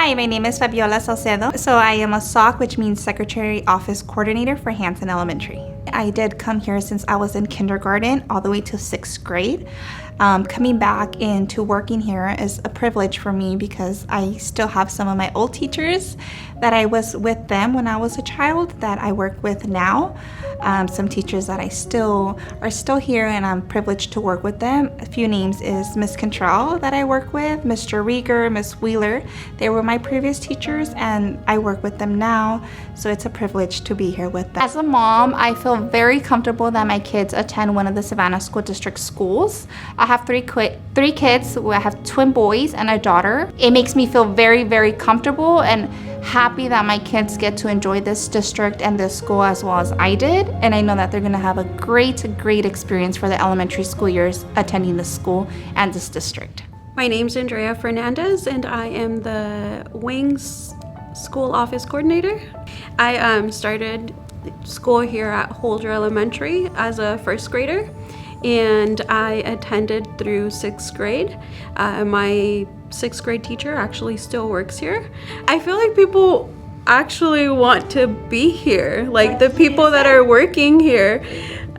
Hi, my name is Fabiola Salcedo. So I am a SOC, which means Secretary Office Coordinator for Hansen Elementary. I did come here since I was in kindergarten all the way to 6th grade. Coming back into working here is a privilege for me because I still have some of my old teachers that I was with them when I was a child that I work with now. Some teachers that are still here, and I'm privileged to work with them. A few names is Miss Contrell that I work with, Mr. Rieger, Miss Wheeler. They were my previous teachers and I work with them now, so it's a privilege to be here with them. As a mom, I feel very comfortable that my kids attend one of the Savanna School District schools. I have three kids. I have twin boys and a daughter. It makes me feel very, very comfortable and happy that my kids get to enjoy this district and this school as well as I did. And I know that they're gonna have a great experience for the elementary school years attending this school and this district. My name's Andrea Fernandez and I am the Wings School Office Coordinator. I started school here at Holder Elementary as a first grader, and I attended through 6th grade. My 6th grade teacher actually still works here. I feel like people actually want to be here. Like the people that are working here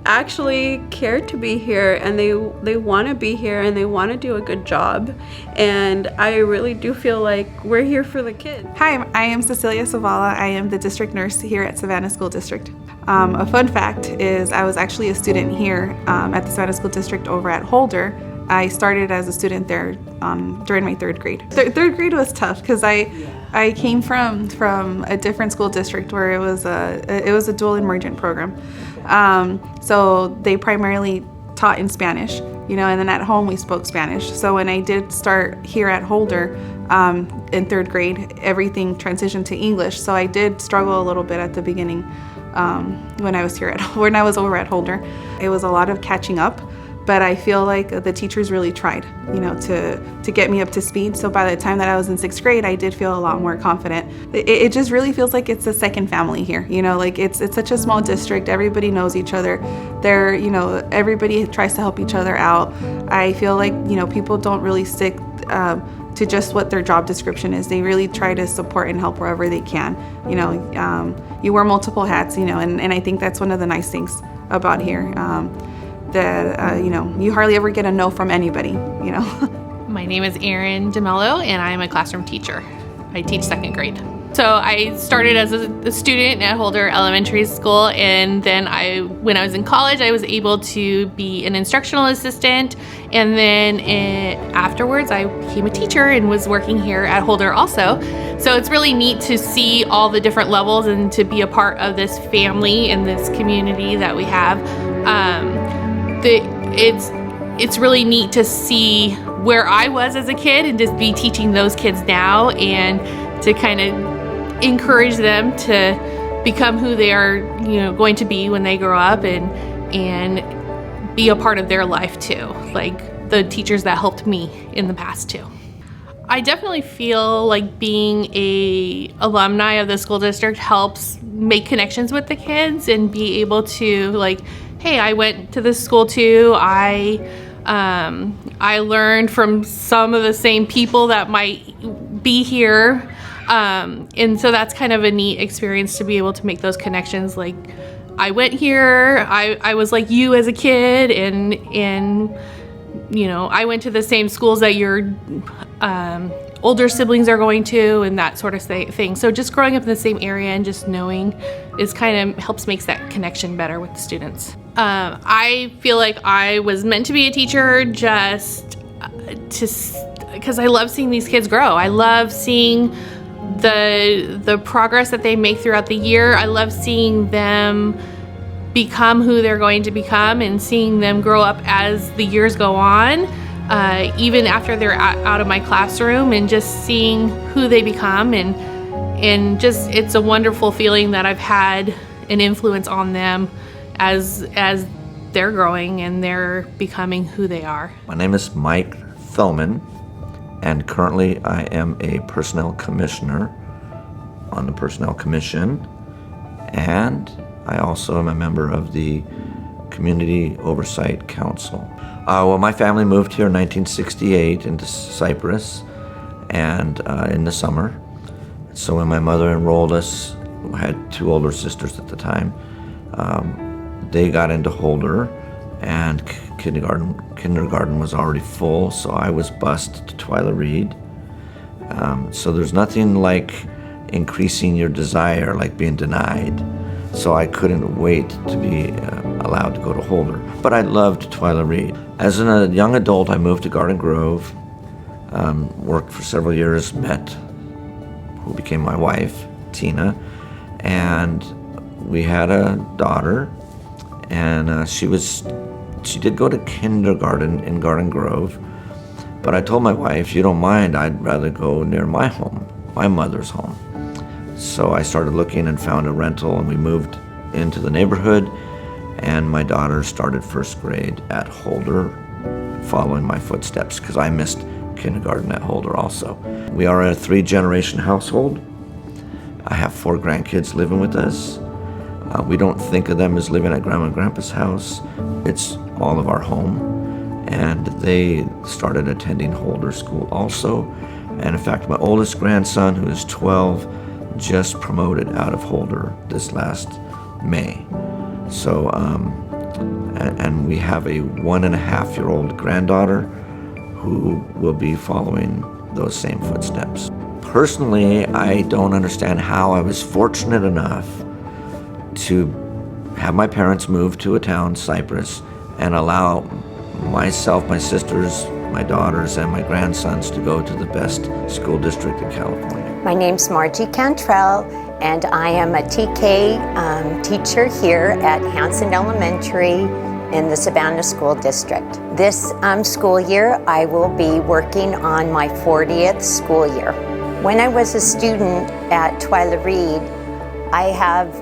actually care to be here, and they want to be here and they want to do a good job. And I really do feel like we're here for the kids. Hi, I am Cecilia Savala. I am the district nurse here at Savanna School District. A fun fact is I was actually a student here at the Savanna School District over at Holder. I started as a student there during my 3rd grade. Third grade was tough because I came from a different school district where it was a dual emergent program. So they primarily taught in Spanish, and then at home we spoke Spanish. So when I did start here at Holder in 3rd grade, everything transitioned to English. So I did struggle a little bit at the beginning when I was over at Holder. It was a lot of catching up. But I feel like the teachers really tried, to get me up to speed. So by the time that I was in 6th grade, I did feel a lot more confident. It just really feels like it's a second family here, like it's such a small district. Everybody knows each other. Everybody tries to help each other out. I feel like, people don't really stick to just what their job description is. They really try to support and help wherever they can. You wear multiple hats, and I think that's one of the nice things about here. That you hardly ever get a no from anybody. My name is Erin DeMello and I'm a classroom teacher. I teach 2nd grade. So I started as a student at Holder Elementary School, and then when I was in college, I was able to be an instructional assistant, and then afterwards I became a teacher and was working here at Holder also. So it's really neat to see all the different levels and to be a part of this family and this community that we have. It's really neat to see where I was as a kid and just be teaching those kids now, and to kind of encourage them to become who they are, going to be when they grow up, and be a part of their life too, like the teachers that helped me in the past too. I definitely feel like being a alumni of the school district helps make connections with the kids and be able to hey, I went to this school too. I learned from some of the same people that might be here. And so that's kind of a neat experience to be able to make those connections. Like, I went here, I was like you as a kid, and I went to the same schools that your older siblings are going to, and that sort of thing. So just growing up in the same area and just knowing is kind of helps makes that connection better with the students. I feel like I was meant to be a teacher just because I love seeing these kids grow. I love seeing the progress that they make throughout the year. I love seeing them become who they're going to become and seeing them grow up as the years go on, even after they're out of my classroom, and just seeing who they become, and just it's a wonderful feeling that I've had an influence on them as they're growing and they're becoming who they are. My name is Mike Thellman, and currently I am a personnel commissioner on the Personnel Commission, and I also am a member of the Community Oversight Council. Well, my family moved here in 1968 into Cypress, and in the summer. So when my mother enrolled us, I had 2 older sisters at the time, they got into Holder, and kindergarten was already full, so I was bused to Twila Reid. So there's nothing like increasing your desire, like being denied. So I couldn't wait to be allowed to go to Holder. But I loved Twila Reid. As a young adult, I moved to Garden Grove, worked for several years, met who became my wife, Tina, and we had a daughter, and she did go to kindergarten in Garden Grove, but I told my wife, you don't mind, I'd rather go near my home, my mother's home. So I started looking and found a rental, and we moved into the neighborhood, and my daughter started 1st grade at Holder, following my footsteps, because I missed kindergarten at Holder also. We are a 3-generation household. I have 4 grandkids living with us. We don't think of them as living at Grandma and Grandpa's house. It's all of our home. And they started attending Holder School also. And in fact, my oldest grandson, who is 12, just promoted out of Holder this last May. So, and we have a 1.5-year-old granddaughter who will be following those same footsteps. Personally, I don't understand how I was fortunate enough to have my parents move to a town, Cypress, and allow myself, my sisters, my daughters, and my grandsons to go to the best school district in California. My name's Margie Cantrell, and I am a TK teacher here at Hansen Elementary in the Savanna School District. This school year, I will be working on my 40th school year. When I was a student at Twila Reid, I have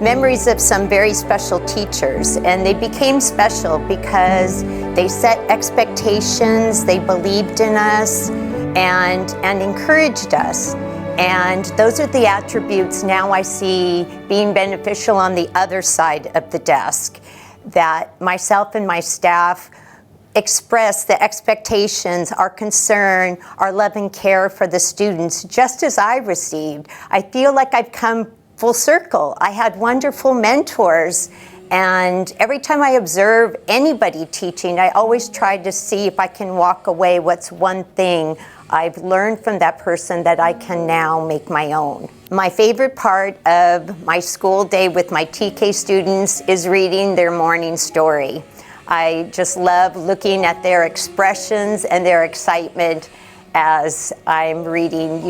memories of some very special teachers, and they became special because they set expectations, they believed in us, and encouraged us. And those are the attributes now I see being beneficial on the other side of the desk, that myself and my staff express the expectations, our concern, our love and care for the students, just as I received. I feel like I've come full circle. I had wonderful mentors, and every time I observe anybody teaching, I always try to see if I can walk away what's one thing I've learned from that person that I can now make my own. My favorite part of my school day with my TK students is reading their morning story. I just love looking at their expressions and their excitement as I'm reading,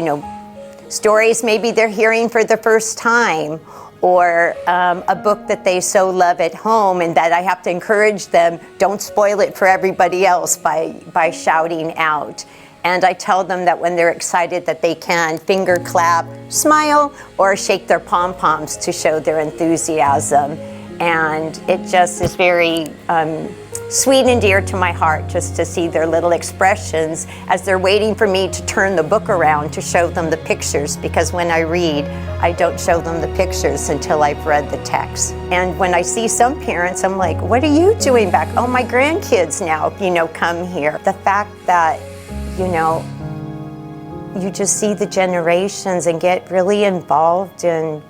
stories maybe they're hearing for the first time, or a book that they so love at home, and that I have to encourage them, don't spoil it for everybody else by shouting out. And I tell them that when they're excited that they can finger clap, smile, or shake their pom-poms to show their enthusiasm. And it just is very sweet and dear to my heart just to see their little expressions as they're waiting for me to turn the book around to show them the pictures, because when I read, I don't show them the pictures until I've read the text. And when I see some parents, I'm like, what are you doing back? Oh, my grandkids now, come here. The fact that, you just see the generations and get really involved in,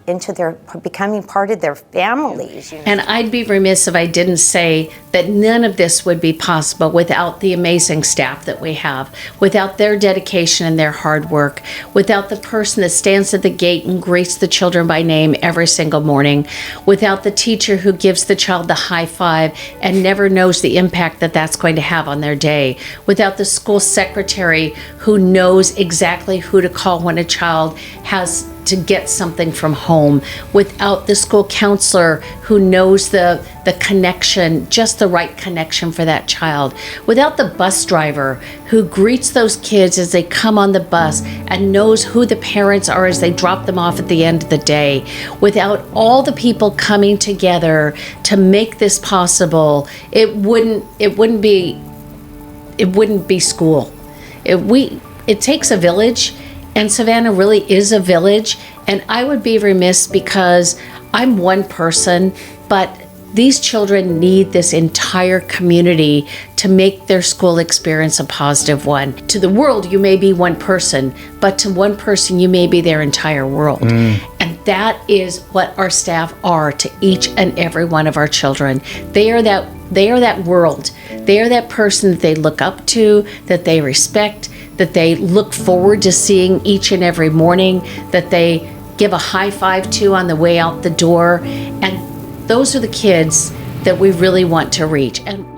into their becoming part of their families. And I'd be remiss if I didn't say that none of this would be possible without the amazing staff that we have, without their dedication and their hard work, without the person that stands at the gate and greets the children by name every single morning, without the teacher who gives the child the high five and never knows the impact that that's going to have on their day, without the school secretary who knows exactly who to call when a child has to get something from home, without the school counselor who knows the connection, just the right connection for that child, without the bus driver who greets those kids as they come on the bus and knows who the parents are as they drop them off at the end of the day, without all the people coming together to make this possible, it wouldn't be school. It takes a village. And Savanna really is a village, and I would be remiss because I'm one person, but These children need this entire community to make their school experience a positive one. To the world, you may be one person, but to one person, you may be their entire world. And that is what our staff are to each and every one of our children. They are that world. They are that person that they look up to, that they respect, that they look forward to seeing each and every morning, that they give a high five to on the way out the door. And those are the kids that we really want to reach. And